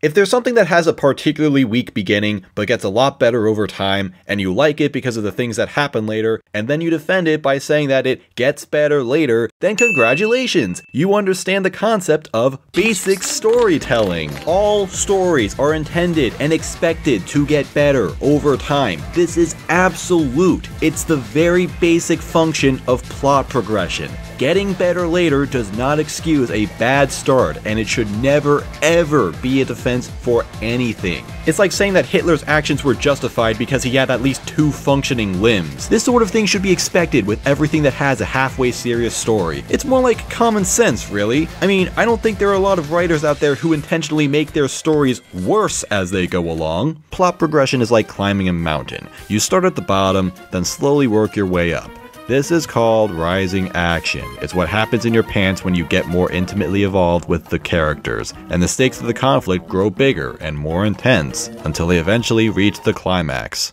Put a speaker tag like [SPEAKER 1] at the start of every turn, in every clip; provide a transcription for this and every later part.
[SPEAKER 1] If there's something that has a particularly weak beginning, but gets a lot better over time, and you like it because of the things that happen later, and then you defend it by saying that it gets better later, then congratulations! You understand the concept of basic storytelling. All stories are intended and expected to get better over time. This is absolute. It's the very basic function of plot progression. Getting better later does not excuse a bad start, and it should never ever be a defense for anything. It's like saying that Hitler's actions were justified because he had at least 2 functioning limbs. This sort of thing should be expected with everything that has a halfway serious story. It's more like common sense, really. I mean, I don't think there are a lot of writers out there who intentionally make their stories worse as they go along. Plot progression is like climbing a mountain. You start at the bottom, then slowly work your way up. This is called rising action. It's what happens in your pants when you get more intimately involved with the characters, and the stakes of the conflict grow bigger and more intense until they eventually reach the climax.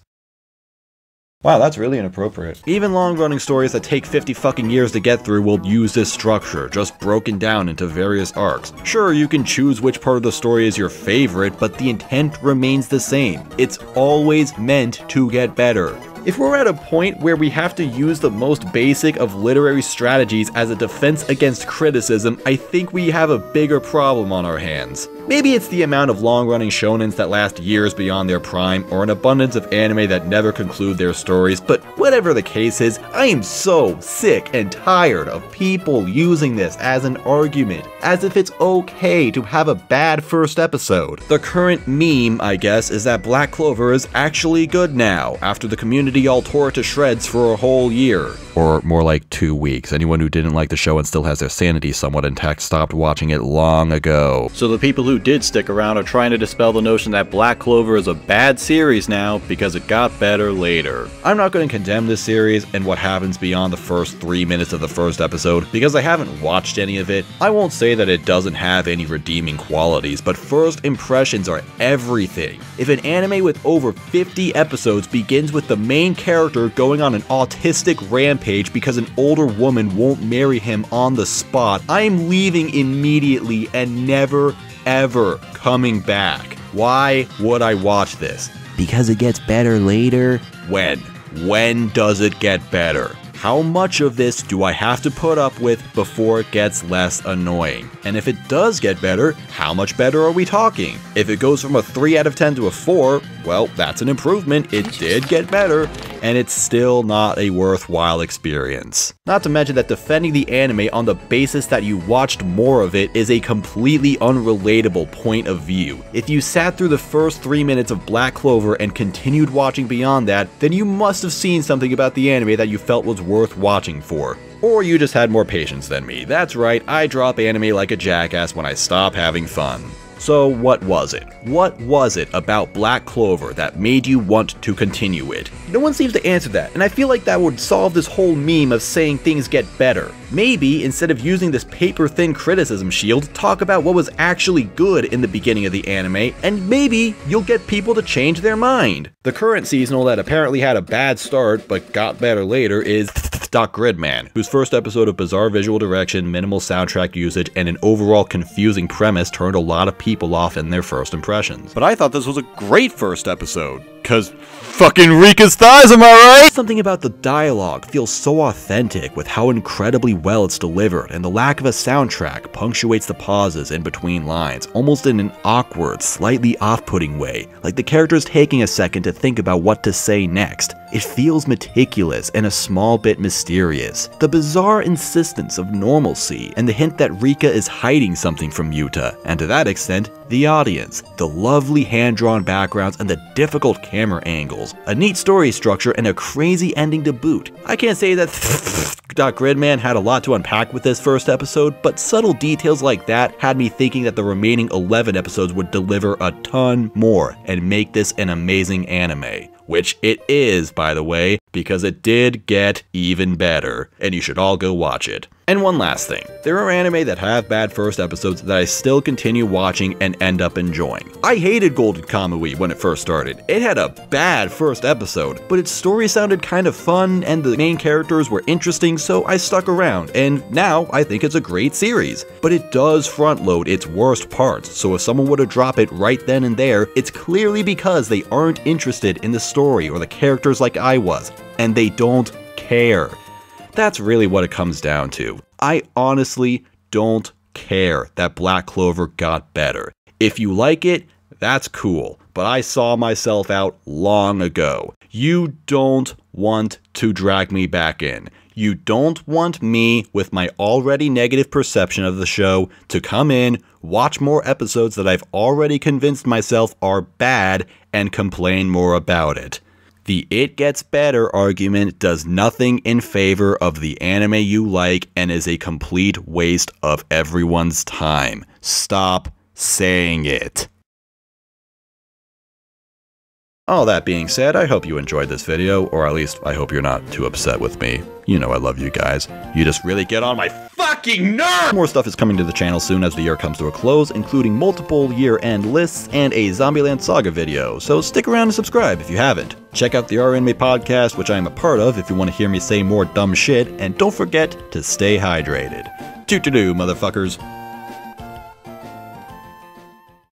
[SPEAKER 1] Wow, that's really inappropriate. Even long-running stories that take 50 fucking years to get through will use this structure, just broken down into various arcs. Sure, you can choose which part of the story is your favorite, but the intent remains the same. It's always meant to get better. If we're at a point where we have to use the most basic of literary strategies as a defense against criticism, I think we have a bigger problem on our hands. Maybe it's the amount of long-running shonens that last years beyond their prime, or an abundance of anime that never conclude their stories, but whatever the case is, I am so sick and tired of people using this as an argument, as if it's okay to have a bad first episode. The current meme, I guess, is that Black Clover is actually good now, after the community all tore it to shreds for a whole year. Or more like 2 weeks. Anyone who didn't like the show and still has their sanity somewhat intact stopped watching it long ago. So the people who did stick around are trying to dispel the notion that Black Clover is a bad series now because it got better later. I'm not going to condemn this series and what happens beyond the first 3 minutes of the first episode because I haven't watched any of it. I won't say that it doesn't have any redeeming qualities, but first impressions are everything. If an anime with over 50 episodes begins with the main character going on an autistic rampage because an older woman won't marry him on the spot, I'm leaving immediately and never ever coming back. Why would I watch this? Because it gets better later? When? When does it get better? How much of this do I have to put up with before it gets less annoying? And if it does get better, how much better are we talking? If it goes from a 3 out of 10 to a 4, well, that's an improvement. It did get better, and it's still not a worthwhile experience. Not to mention that defending the anime on the basis that you watched more of it is a completely unrelatable point of view. If you sat through the first 3 minutes of Black Clover and continued watching beyond that, then you must have seen something about the anime that you felt was worth watching for. Or you just had more patience than me. That's right, I drop anime like a jackass when I stop having fun. So what was it? What was it about Black Clover that made you want to continue it? No one seems to answer that, and I feel like that would solve this whole meme of saying things get better. Maybe, instead of using this paper-thin criticism shield, talk about what was actually good in the beginning of the anime, and maybe you'll get people to change their mind. The current seasonal that apparently had a bad start, but got better later is .gridman, whose first episode of bizarre visual direction, minimal soundtrack usage, and an overall confusing premise turned a lot of people off in their first impressions. But I thought this was a great first episode, cause fucking Rika's thighs, am I right? Something about the dialogue feels so authentic with how incredibly well it's delivered, and the lack of a soundtrack punctuates the pauses in between lines, almost in an awkward, slightly off-putting way, like the character's taking a second to think about what to say next. It feels meticulous and a small bit mysterious. The bizarre insistence of normalcy, and the hint that Rika is hiding something from Yuta, and to that extent, the audience, the lovely hand-drawn backgrounds and the difficult camera angles, a neat story structure and a crazy ending to boot. I can't say that .gridman had a lot to unpack with this first episode, but subtle details like that had me thinking that the remaining 11 episodes would deliver a ton more and make this an amazing anime. Which it is, by the way, because it did get even better, and you should all go watch it. And one last thing, there are anime that have bad first episodes that I still continue watching and end up enjoying. I hated Golden Kamui when it first started. It had a bad first episode, but its story sounded kind of fun and the main characters were interesting, so I stuck around, and now I think it's a great series. But it does front load its worst parts, so if someone were to drop it right then and there, it's clearly because they aren't interested in the story or the characters like I was, and they don't care. That's really what it comes down to. I honestly don't care that Black Clover got better. If you like it, that's cool, but I saw myself out long ago. You don't want to drag me back in. You don't want me, with my already negative perception of the show, to come in, watch more episodes that I've already convinced myself are bad, and complain more about it. The "it gets better" argument does nothing in favor of the anime you like and is a complete waste of everyone's time. Stop saying it. All that being said, I hope you enjoyed this video, or at least I hope you're not too upset with me. You know I love you guys. You just really get on my fucking nerves! More stuff is coming to the channel soon as the year comes to a close, including multiple year-end lists and a Zombieland Saga video, so stick around and subscribe if you haven't. Check out the Anime podcast, which I am a part of, if you want to hear me say more dumb shit, and don't forget to stay hydrated. Toot-to-doo, motherfuckers.